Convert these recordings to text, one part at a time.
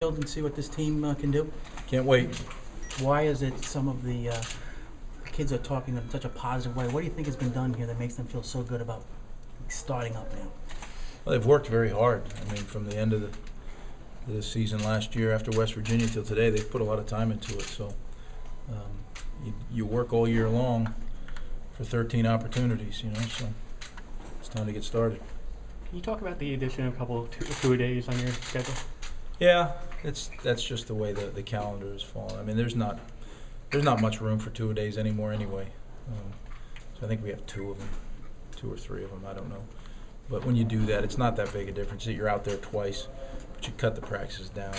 And see what this team can do? Can't wait. Why is it some of the kids are talking in such a positive way? What do you think has been done here that makes them feel so good about starting up now? Well, they've worked very hard. I mean, from the end of the season last year after West Virginia till today, they've put a lot of time into it. So you work all year long for 13 opportunities, so it's time to get started. Can you talk about the addition of a couple two-a-days on your schedule? Yeah, that's just the way the calendar is falling. I mean, there's not much room for two-a-days anymore anyway. So I think we have two or three of them. I don't know. But when you do that, it's not that big a difference. You're out there twice, but you cut the practices down.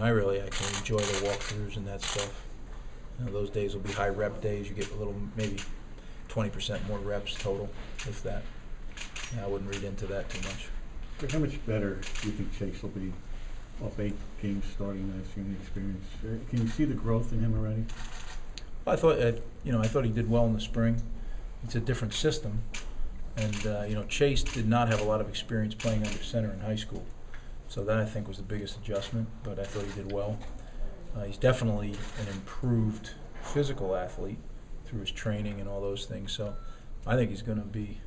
I really actually enjoy the walkthroughs and that stuff. Those days will be high rep days. You get a little, maybe 20% more reps total, if that. I wouldn't read into that too much. How much better do you think Chase will be off 8 games starting last year in the experience? Can you see the growth in him already? Well, I thought he did well in the spring. It's a different system, and Chase did not have a lot of experience playing under center in high school, so that I think was the biggest adjustment. But I thought he did well. He's definitely an improved physical athlete through his training and all those things. So I think he's going to be,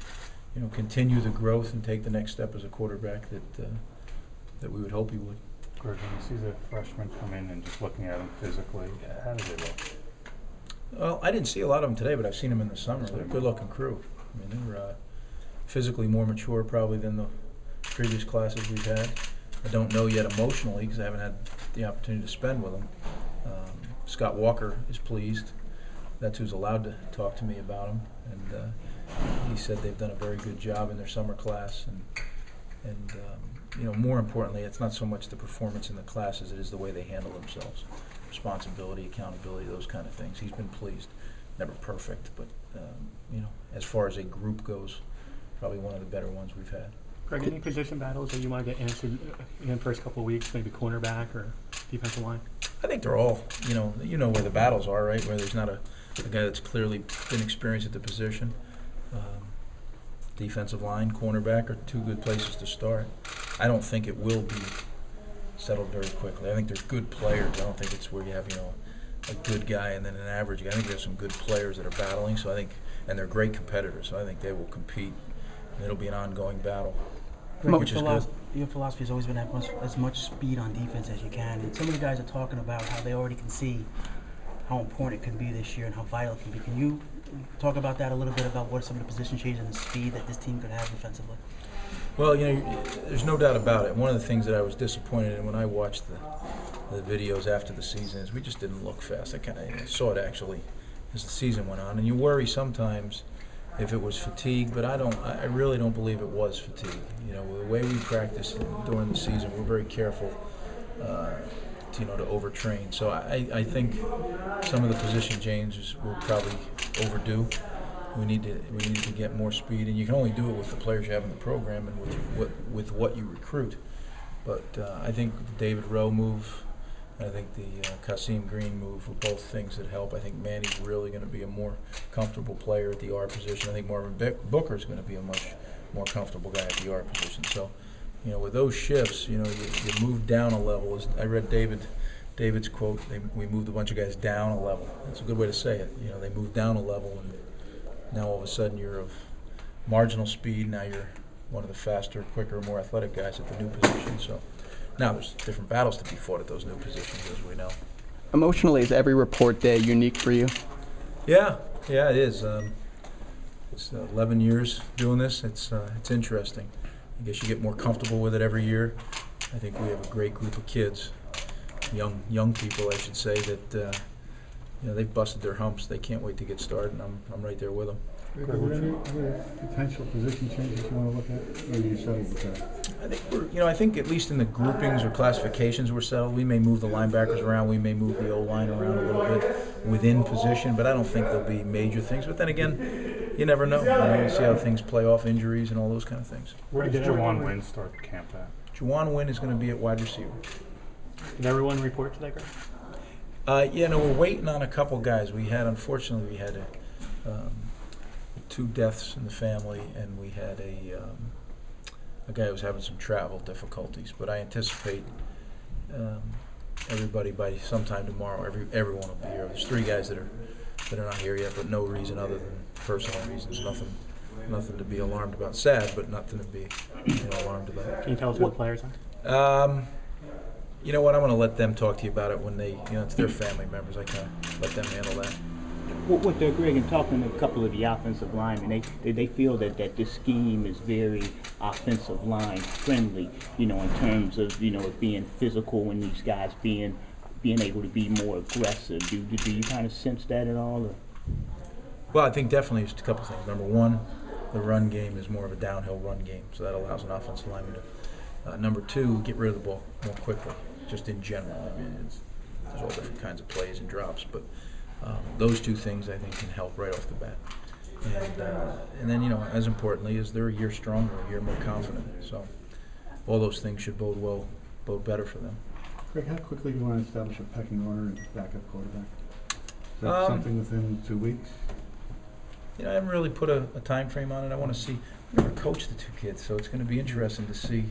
continue the growth and take the next step as a quarterback that we would hope he would. Greg, when you see the freshmen come in and just looking at them physically, how do they look? Well, I didn't see a lot of them today, but I've seen them in the summer. They're a good-looking crew. I mean, they're physically more mature probably than the previous classes we've had. I don't know yet emotionally because I haven't had the opportunity to spend with them. Scott Walker is pleased. That's who's allowed to talk to me about them, and he said they've done a very good job in their summer class. And more importantly, it's not so much the performance in the class as it is the way they handle themselves. Responsibility, accountability, those kind of things. He's been pleased. Never perfect, but as far as a group goes, probably one of the better ones we've had. Greg, any position battles that you want to get answered in the first couple of weeks, maybe cornerback or defensive line? I think they're all, where the battles are, right? Where there's not a guy that's clearly been experienced at the position. Defensive line, cornerback are two good places to start. I don't think it will be settled very quickly. I think they're good players. I don't think it's where you have, a good guy and then an average guy. I think there's some good players that are battling. So I think, and they're great competitors. So I think they will compete. And it'll be an ongoing battle. Which is good. Your philosophy has always been to have as much speed on defense as you can. And some of the guys are talking about how they already can see how important it can be this year and how vital it can be. Can you talk about that a little bit, about what some of the position changes and the speed that this team could have defensively? Well, there's no doubt about it. One of the things that I was disappointed in when I watched the videos after the season is we just didn't look fast. I saw it actually as the season went on, and you worry sometimes if it was fatigue, but I really don't believe it was fatigue. The way we practice during the season, we're very careful to overtrain. So I think some of the position changes were probably overdue. We need to get more speed, and you can only do it with the players you have in the program and with what you recruit. But I think the David Rowe move, and I think the Kasim Green move were both things that help. I think Manny's really going to be a more comfortable player at the R position. I think Marvin Booker is going to be a much more comfortable guy at the R position. So, with those shifts, you move down a level. I read David's quote. We moved a bunch of guys down a level. That's a good way to say it. They moved down a level, and now all of a sudden you're of marginal speed. Now you're one of the faster, quicker, more athletic guys at the new position. So now there's different battles to be fought at those new positions, as we know. Emotionally, is every report day unique for you? Yeah, it is. It's 11 years doing this. It's interesting. I guess you get more comfortable with it every year. I think we have a great group of kids, young people, I should say, that they've busted their humps. They can't wait to get started, and I'm right there with them. Are there any other potential position changes you want to look at, or are you settled with that? I think at least in the groupings or classifications we're settled. We may move the linebackers around. We may move the O-line around a little bit within position, but I don't think there'll be major things. But then again, you never know. You see how things play off, injuries and all those kind of things. Where did Juwan Wynn start camp at? Juwan Wynn is going to be at wide receiver. Did everyone report today, Greg? We're waiting on a couple guys. Unfortunately, we had 2 deaths in the family, and we had a guy who was having some travel difficulties. But I anticipate everybody by sometime tomorrow. Everyone will be here. There's 3 guys that are not here yet, but no reason other than personal reasons. Nothing to be alarmed about. Sad, but nothing to be alarmed about. Can you tell us who the players are? You know what? I'm going to let them talk to you about it when they, it's their family members. I kind of let them handle that. What Greg, and talking to a couple of the offensive linemen, they feel that this scheme is very offensive line friendly, in terms of, it being physical and these guys being able to be more aggressive. Do you kind of sense that at all? Or? Well, I think definitely there's a couple things. Number one, the run game is more of a downhill run game, so that allows an offensive lineman to. Number two, get rid of the ball more quickly, just in general. I mean, there's all different kinds of plays and drops, but those 2 things I think can help right off the bat. And then, as importantly, is they're a year stronger, a year more confident. So all those things should bode better for them. Greg, how quickly do you want to establish a pecking order and backup quarterback? Is that something within 2 weeks? I haven't really put a time frame on it. I want to see. I've never coached the 2 kids, so it's going to be interesting to see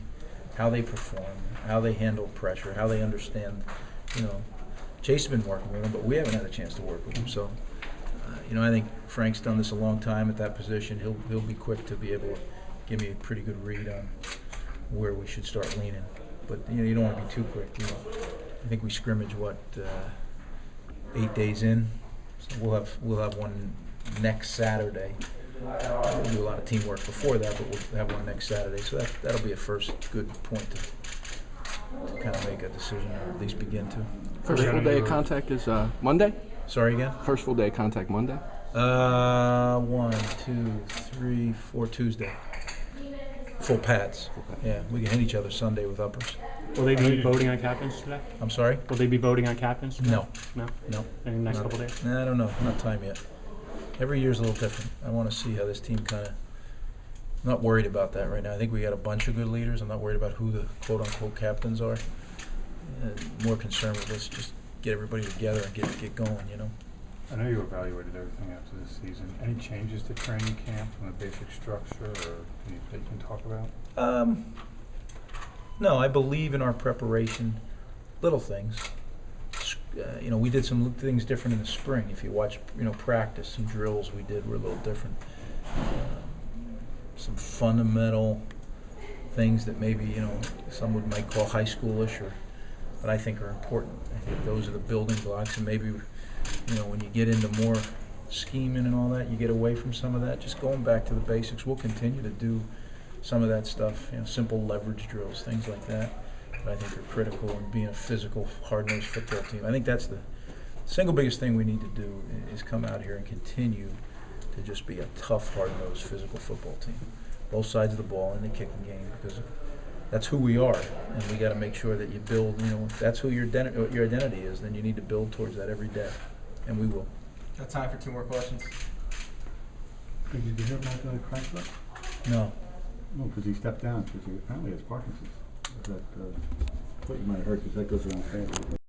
how they perform, how they handle pressure, how they understand. Chase has been working with them, but we haven't had a chance to work with them. So, I think Frank's done this a long time at that position. He'll be quick to be able to give me a pretty good read on where we should start leaning. But you don't want to be too quick. I think we scrimmage 8 days in. So we'll have one next Saturday. We'll do a lot of teamwork before that, but we'll have one next Saturday. So that'll be a first good point to kind of make a decision, or at least begin to. First full day of contact is Monday? Sorry again? First full day of contact Monday? 1, 2, 3, 4 Tuesday. Full pads. Yeah, we can hit each other Sunday with uppers. Will they be voting on captains today? I'm sorry? Will they be voting on captains today? No. No? No. In the next couple days? I don't know. Not time yet. Every year's a little different. I want to see how this team kind of. I'm not worried about that right now. I think we got a bunch of good leaders. I'm not worried about who the quote-unquote captains are. More concerned with let's just get everybody together and get going, I know you evaluated everything after this season. Any changes to training camp from the basic structure or anything you can talk about? No, I believe in our preparation. Little things. We did some things different in the spring. If you watch, practice and drills we did were a little different. Some fundamental things that maybe, some might call high schoolish, but I think are important. I think those are the building blocks, and maybe, when you get into more scheming and all that, you get away from some of that. Just going back to the basics. We'll continue to do some of that stuff, simple leverage drills, things like that I think are critical in being a physical, hard-nosed football team. I think that's the single biggest thing we need to do is come out here and continue to just be a tough, hard-nosed, physical football team. Both sides of the ball in the kicking game, because that's who we are, and we got to make sure that you build, if that's who your identity is, then you need to build towards that every day, and we will. Got time for 2 more questions? Greg, did you hear about Chrysler? No. No, because he stepped down because he apparently has Parkinson's. I thought you might have heard because that goes around family.